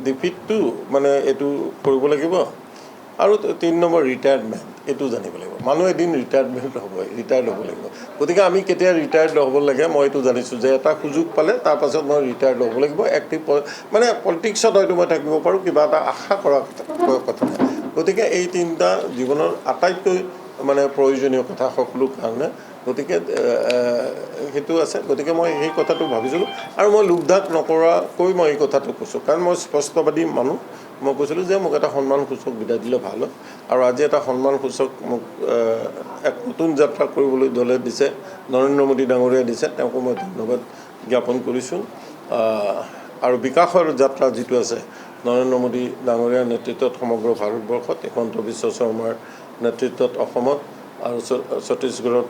ডিফিটটো মানে এইটো কৰিব লাগিব আৰু 3 নম্বৰ ৰিটায়াৰমেণ্ট এইটো জানিব লাগিব মানুহ এদিন ৰিটায়াৰমেণ্ট ৰিটায়াৰ্ড হ'ব লাগিব গতিকে আমি কেতিয়া ৰিটায়াৰ্ড হ'ব লাগে মই এইটো জানিছোঁ যে এটা সুযোগ পালে তাৰ পাছত মই ৰিটায়াৰ্ড হ'ব লাগিব এক্টিভ মানে পলিটিক্সত হয়তো মই থাকিব পাৰোঁ কিবা এটা আশা কৰা কথা নাই গতিকে এই তিনিটা জীৱনৰ আটাইতকৈ মানে প্ৰয়োজনীয় কথা সকলো কাৰণে গতিকে সেইটো আছে গতিকে মই সেই কথাটো ভাবিছিলোঁ আৰু মই লোকধাক নকৰাকৈ মই এই কথাটো কৈছোঁ কাৰণ মই স্পষ্টবাদী মানুহ মই কৈছিলোঁ যে মোক এটা সন্মানসূচক বিদায় দিলে ভাল হয় আৰু আজি এটা সন্মানসূচক মোক এক নতুন যাত্ৰা কৰিবলৈ দলে দিছে নৰেন্দ্ৰ মোদী ডাঙৰীয়াই দিছে তেওঁকো মই ধন্যবাদ জ্ঞাপন কৰিছোঁ আৰু বিকাশৰ যাত্ৰা যিটো আছে নৰেন্দ্ৰ মোদী ডাঙৰীয়াৰ নেতৃত্বত সমগ্ৰ ভাৰতবৰ্ষত হিমন্ত বিশ্ব শৰ্মাৰ নেতৃত্বত অসমত আৰু ছত্তীশগড়ত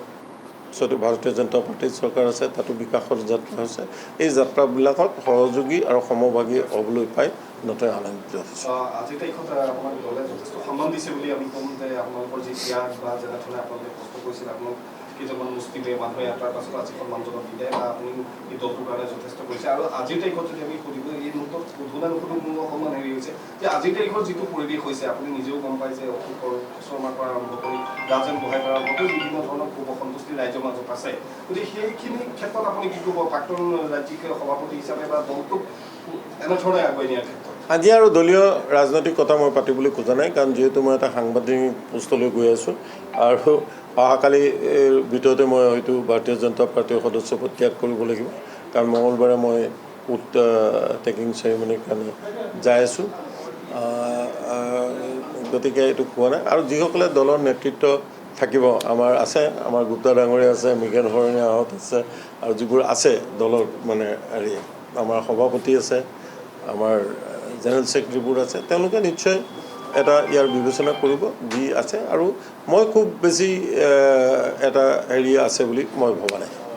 ভাৰতীয় জনতা পাৰ্টীৰ চৰকাৰ আছে তাতো বিকাশৰ যাত্ৰা হৈছে এই যাত্ৰাবিলাকত সহযোগী আৰু সমভাগী হ'বলৈ পাই নথৈ আনন্দিত হৈছোঁ আজি তাৰিখত আপোনাক দলে যথেষ্ট সন্মান দিছে বুলি আমি ক'ম যে আপোনালোকৰ যি ত্যাগ বা যেনেধৰণে আপোনালোকে কষ্ট কৰিছিল আপোনাক কেইজনমান মুষ্টিমে মানুহে তাৰ পাছত আজি সন্মানজনক বিদায় বা আপুনি এই দলটোৰ কাৰণে যথেষ্ট কৰিছে আৰু আজিৰ তাৰিখত যদি আমি সুধিব এই মুহূৰ্তত সোধা নুসুধো মোৰ অকণমান হেৰি হৈছে যে আজিৰ তাৰিখত যিটো পৰিৱেশ হৈছে আপুনি নিজেও গম পায় যে অশোক শৰ্মাৰ পৰা আৰম্ভ কৰি ৰাজেন গোহাঁইৰ পৰা আৰম্ভ কৰি বিভিন্ন ধৰণৰ ক্ষোভ অসন্তুষ্টি ৰাইজৰ মাজত আছে গতিকে সেইখিনি ক্ষেত্ৰত আপুনি কি ক'ব প্ৰাক্তন ৰাজ্যিক সভাপতি হিচাপে বা দলটোক এনেধৰণে আগুৱাই নিয়াৰ ক্ষেত্ৰত আজি আৰু দলীয় ৰাজনৈতিক কথা মই পাতিবলৈ খোজা নাই কাৰণ যিহেতু মই এটা সাংবাদিক পোষ্টলৈ গৈ আছোঁ আৰু অহাকালিৰ ভিতৰতে মই হয়তো ভাৰতীয় জনতা পাৰ্টীৰ সদস্যপদ ত্যাগ কৰিব লাগিব কাৰণ মঙলবাৰে মই টেকিং চেৰিমনিৰ কাৰণে যাই আছোঁ গতিকে এইটো কোৱা নাই আৰু যিসকলে দলৰ নেতৃত্ব থাকিব আমাৰ আছে আমাৰ গুপ্তা ডাঙৰীয়া আছে মৃগেন শৰণীয়া আহত আছে আৰু যিবোৰ আছে দলৰ মানে হেৰি আমাৰ সভাপতি আছে আমাৰ জেনেৰেল ছেক্ৰেটাৰীবোৰ আছে তেওঁলোকে নিশ্চয় এটা ইয়াৰ বিবেচনা কৰিব যি আছে আৰু মই খুব বেছি এটা হেৰি আছে বুলি মই ভবা নাই